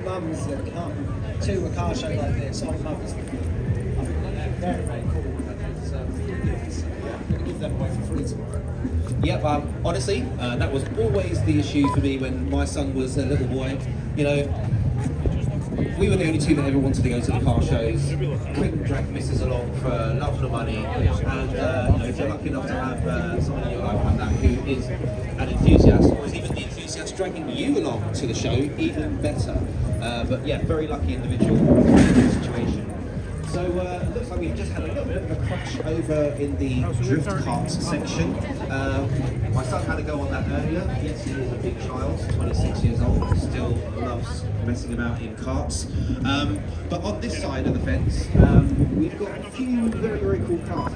mums that come to a car show like this on Mother's Day. I think that's very, very cool. And it's good gifts. Yeah, I'm going to give them away for free tomorrow. Yep, honestly, that was always the issue for me when my son was a little boy. You know, we were the only two that ever wanted to go to the car shows. Couldn't drag misses along for love nor money. And you know, if you're lucky enough to have someone in your life like that who is an enthusiast, or is even the enthusiast dragging you along to the show, even better. But yeah, very lucky individual situation. So it looks like we've just had a little bit of a crash over in the drift carts section. My son had a go on that earlier. Yes, he is a big child, 26 years old, still loves messing about in carts. But on this side of the fence, we've got a few very, very cool cars.